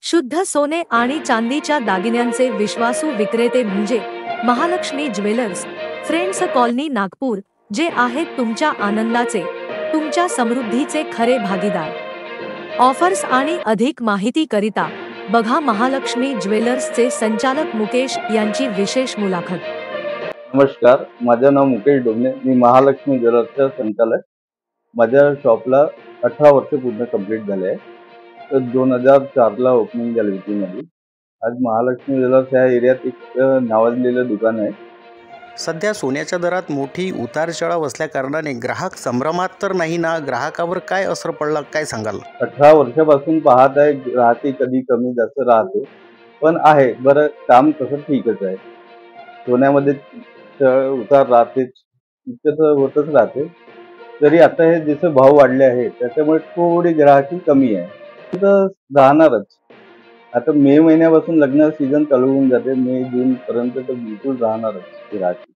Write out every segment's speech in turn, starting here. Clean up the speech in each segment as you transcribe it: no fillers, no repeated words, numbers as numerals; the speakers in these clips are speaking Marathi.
शुद्ध सोने आणि चांदीच्या दागिन्यांचे विश्वासू विक्रेते म्हणजे Mahalakshmi jewellers, friends colony Nagpur, जे आहेत तुमच्या आनंदाचे, तुमच्या समृद्धीचे खरे भागीदार। ऑफर्स आणि अधिक माहिती करिता बघा महालक्ष्मी ज्वेलर्सचे संचालक मुकेश यांची विशेष मुलाखत। नमस्कार, माझे नाव मुकेश डोमने, मी महालक्ष्मी ज्वेलर्सचा संचालक। माझ्या शॉपला 18 वर्ष पूर्ण कंप्लीट झाले आहे। तर 2004 ला ओपनिंग झाली होती माझी। आज महालक्ष्मी ज्वेलर्स या एरियात एक नावाजलेलं दुकान आहे। सध्या सोन्याच्या दरात मोठी उतार-चढाव असल्या कारणाने ग्राहक संभ्रमात तर नाही ना, ग्राहकावर काय असर पडला, काय सांगाल? 18 वर्षापासून पाहत आहे, राहते कधी कमी जास्त राहते, पण आहे बरं काम तसं ठीकच आहे। सोन्यामध्ये उतार राहतेच, इतकं तर होतच राहते। तरी आता हे जसे भाव वाढले आहे त्याच्यामुळे थोडी ग्राहकी कमी आहे, तर राहणारच। आता मे महिन्यापासून लग्न सीझन चालू होऊन जाते, मे जून पर्यंत तर बिलकुल राहणारच ग्राहकी।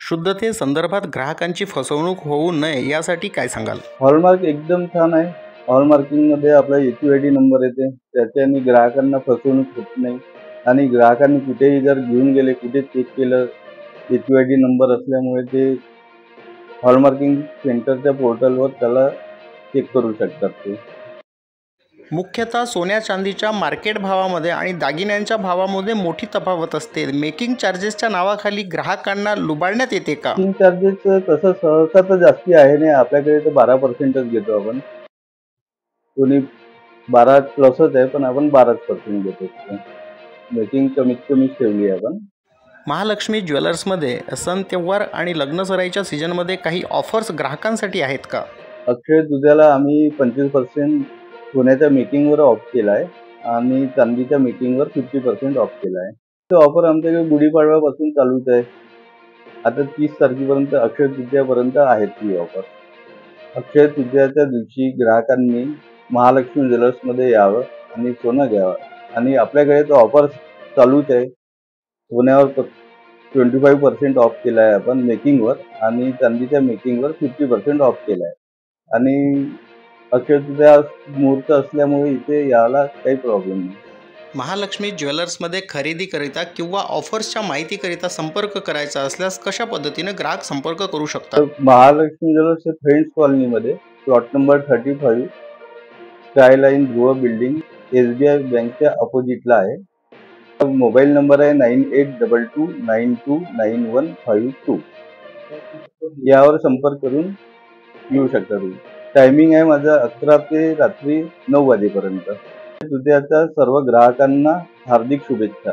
शुद्धते संदर्भात ग्राहकांची फसवणूक होऊ नये यासाठी काय सांगाल? हॉलमार्क एकदम छान आहे। हॉलमार्किंग मध्ये आपला HUID नंबर येते, त्याच्याने ग्राहकांना फसवणूक होत नाही। आणि ग्राहकांनी कुठेही जर घेऊन गेले, कुठे चेक केलं, HUID नंबर असल्यामुळे ते हॉलमार्किंग सेंटरच्या पोर्टलवर त्याला चेक करू शकतात ते। मुख्यतः सोन्या चांदीच्या मार्केट भावामध्ये आणि दागिन्यांच्या भावामध्ये मोठी तफावत असते। मेकिंग चार्जेसच्या नावाखाली ग्राहकांना लुबाडण्यात येते का? मेकिंग चार्जेस तसं सहसा तर जास्ती आहे नाही, आपल्याकडे तर 12% घेतो आपण। कोणी 12 प्लसच आहे, पण आपण 12% घेतो। मेकिंग कमीत कमी ठेवली आहे आपण। महालक्ष्मी ज्वेलर्समध्ये सण त्योहार आणि लग्नसराईच्या सीजनमध्ये काही ऑफर्स ग्राहकांसाठी आहेत का? अक्षय तृतीयाला आम्ही 25% सोन्याच्या मेकिंगवर ऑफ केला आहे आणि चांदीच्या मेकिंगवर 50% ऑफ केला आहे। तो ऑफर आमच्याकडे गुढीपाडव्यापासून चालूच आहे। आता 30 तारखेपर्यंत अक्षय तृतीयापर्यंत आहे ती ऑफर। अक्षय तृतीयाच्या दिवशी ग्राहकांनी महालक्ष्मी ज्वेलर्समध्ये यावं आणि सोनं घ्यावं। आणि आपल्याकडे तो ऑफर चालूच आहे। सोन्यावर 25% ऑफ केला आहे आपण मेकिंगवर, आणि चांदीच्या मेकिंगवर 50% ऑफ केला आहे। आणि अक्षय तृतीया मुहूर्त असल्यामुळे इथे यायला काही प्रॉब्लेम नाही। महालक्ष्मी ज्वेलर्समध्ये खरेदीकरिता किंवा ऑफर्सच्या माहितीकरिता संपर्क करायचा असल्यास कशा पद्धतीने ग्राहक संपर्क करू शकतात? महालक्ष्मी ज्वेलर्सच्या फ्रेंड्स कॉलनीमध्ये प्लॉट नंबर 35 स्कायलाइन ध्रुव बिल्डिंग SBI बँकच्या अपोजिटला आहे। मोबाईल नंबर आहे 9822929152। यावर संपर्क करून येऊ शकता तुम्ही। टायमिंग आहे माझा 11 ते रात्री 9 वाजेपर्यंत। तृतीयाच्या सर्व ग्राहकांना हार्दिक शुभेच्छा।